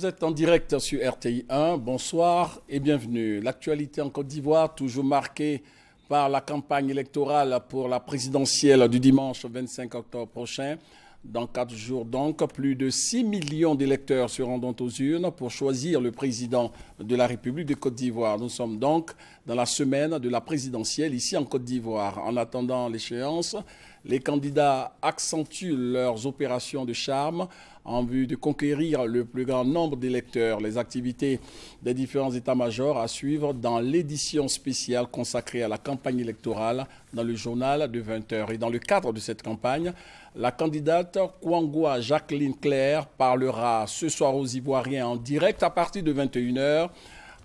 vous êtes en direct sur RTI 1. Bonsoir et bienvenue. L'actualité en Côte d'Ivoire, toujours marquée par la campagne électorale pour la présidentielle du dimanche 25 octobre prochain. Dans 4 jours donc, plus de 6 millions d'électeurs se rendront aux urnes pour choisir le président de la République de Côte d'Ivoire. Nous sommes donc dans la semaine de la présidentielle ici en Côte d'Ivoire. En attendant l'échéance, les candidats accentuent leurs opérations de charme en vue de conquérir le plus grand nombre d'électeurs. Les activités des différents états-majors à suivre dans l'édition spéciale consacrée à la campagne électorale dans le journal de 20 h. Et dans le cadre de cette campagne, la candidate Kouangoua Jacqueline Claire parlera ce soir aux Ivoiriens en direct à partir de 21 h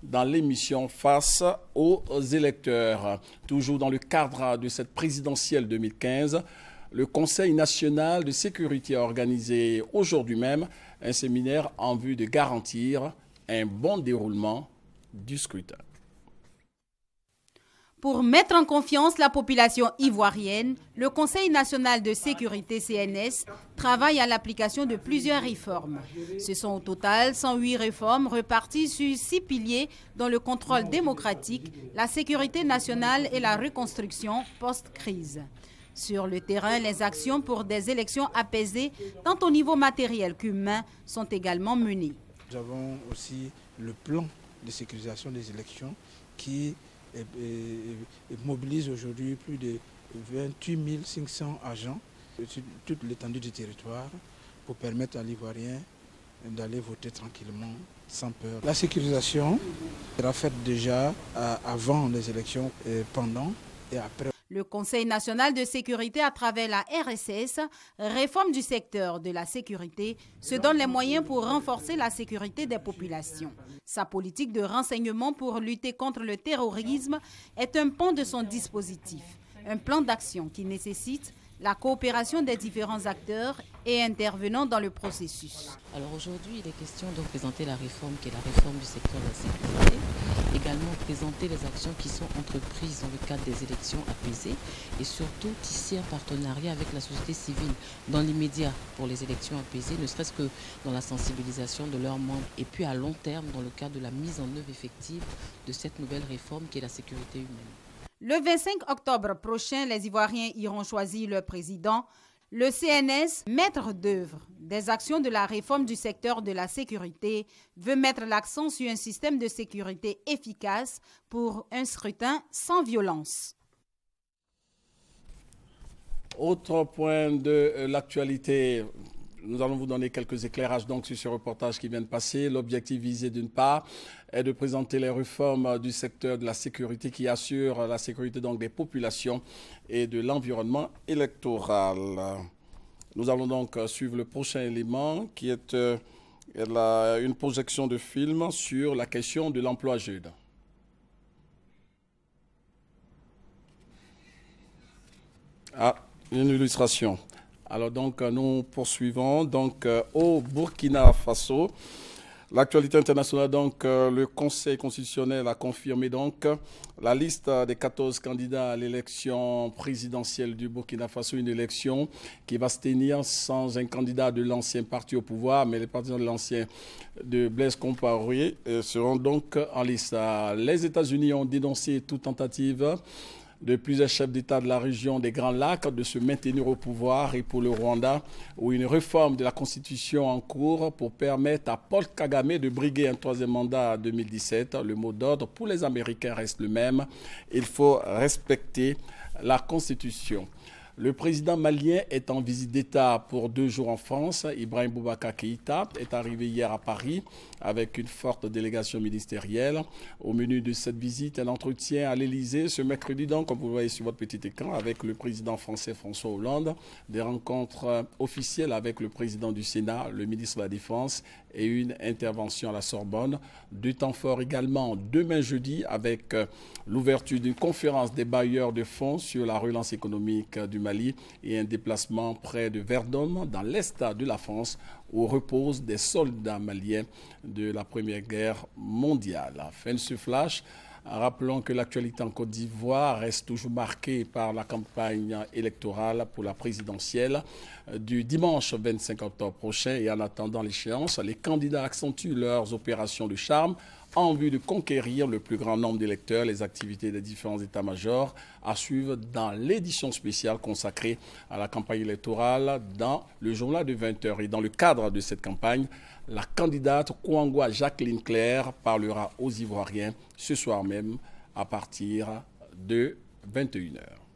dans l'émission Face aux électeurs. Toujours dans le cadre de cette présidentielle 2015, le Conseil national de sécurité a organisé aujourd'hui même un séminaire en vue de garantir un bon déroulement du scrutin. Pour mettre en confiance la population ivoirienne, le Conseil national de sécurité CNS travaille à l'application de plusieurs réformes. Ce sont au total 108 réformes reparties sur 6 piliers dont le contrôle démocratique, la sécurité nationale et la reconstruction post-crise. Sur le terrain, les actions pour des élections apaisées, tant au niveau matériel qu'humain, sont également menées. Nous avons aussi le plan de sécurisation des élections qui mobilise aujourd'hui plus de 28 500 agents sur toute l'étendue du territoire pour permettre à l'Ivoirien d'aller voter tranquillement, sans peur. La sécurisation sera faite déjà avant les élections, pendant et après. Le Conseil national de sécurité, à travers la RSS, réforme du secteur de la sécurité, se donne les moyens pour renforcer la sécurité des populations. Sa politique de renseignement pour lutter contre le terrorisme est un pan de son dispositif, un plan d'action qui nécessite la coopération des différents acteurs et intervenants dans le processus. Alors aujourd'hui, il est question de présenter la réforme qui est la réforme du secteur de la sécurité, également présenter les actions qui sont entreprises dans le cadre des élections apaisées et surtout tisser un partenariat avec la société civile dans l'immédiat pour les élections apaisées, ne serait-ce que dans la sensibilisation de leurs membres et puis à long terme dans le cadre de la mise en œuvre effective de cette nouvelle réforme qui est la sécurité humaine. Le 25 octobre prochain, les Ivoiriens iront choisir leur président. Le CNS, maître d'œuvre des actions de la réforme du secteur de la sécurité, veut mettre l'accent sur un système de sécurité efficace pour un scrutin sans violence. Autre point de l'actualité. Nous allons vous donner quelques éclairages donc sur ce reportage qui vient de passer. L'objectif visé d'une part est de présenter les réformes du secteur de la sécurité qui assurent la sécurité donc des populations et de l'environnement électoral. Nous allons donc suivre le prochain élément qui est une projection de film sur la question de l'emploi jeune. Ah, une illustration. Alors donc nous poursuivons donc au Burkina Faso. L'actualité internationale, donc le Conseil constitutionnel a confirmé donc la liste des 14 candidats à l'élection présidentielle du Burkina Faso, une élection qui va se tenir sans un candidat de l'ancien parti au pouvoir, mais les partisans de l'ancien de Blaise Compaoré seront donc en liste. Les États-Unis ont dénoncé toute tentative de plusieurs chefs d'État de la région des Grands Lacs de se maintenir au pouvoir, et pour le Rwanda, où une réforme de la Constitution en cours pour permettre à Paul Kagame de briguer un 3e mandat en 2017. Le mot d'ordre pour les Américains reste le même. Il faut respecter la Constitution. Le président malien est en visite d'État pour 2 jours en France. Ibrahim Boubacar Keïta est arrivé hier à Paris avec une forte délégation ministérielle. Au menu de cette visite, un entretien à l'Élysée ce mercredi, donc, comme vous le voyez sur votre petit écran, avec le président français François Hollande. Des rencontres officielles avec le président du Sénat, le ministre de la Défense et une intervention à la Sorbonne. 2 temps forts également demain jeudi avec l'ouverture d'une conférence des bailleurs de fonds sur la relance économique du Mali et un déplacement près de Verdun dans l'est de la France où reposent des soldats maliens de la Première Guerre mondiale. Fin de ce flash Rappelons que l'actualité en Côte d'Ivoire reste toujours marquée par la campagne électorale pour la présidentielle du dimanche 25 octobre prochain. Et en attendant l'échéance, les candidats accentuent leurs opérations de charme en vue de conquérir le plus grand nombre d'électeurs. Les activités des différents états-majors à suivre dans l'édition spéciale consacrée à la campagne électorale dans le journal de 20h. Et dans le cadre de cette campagne, la candidate Kouangwa Jacqueline Claire parlera aux Ivoiriens ce soir même à partir de 21h.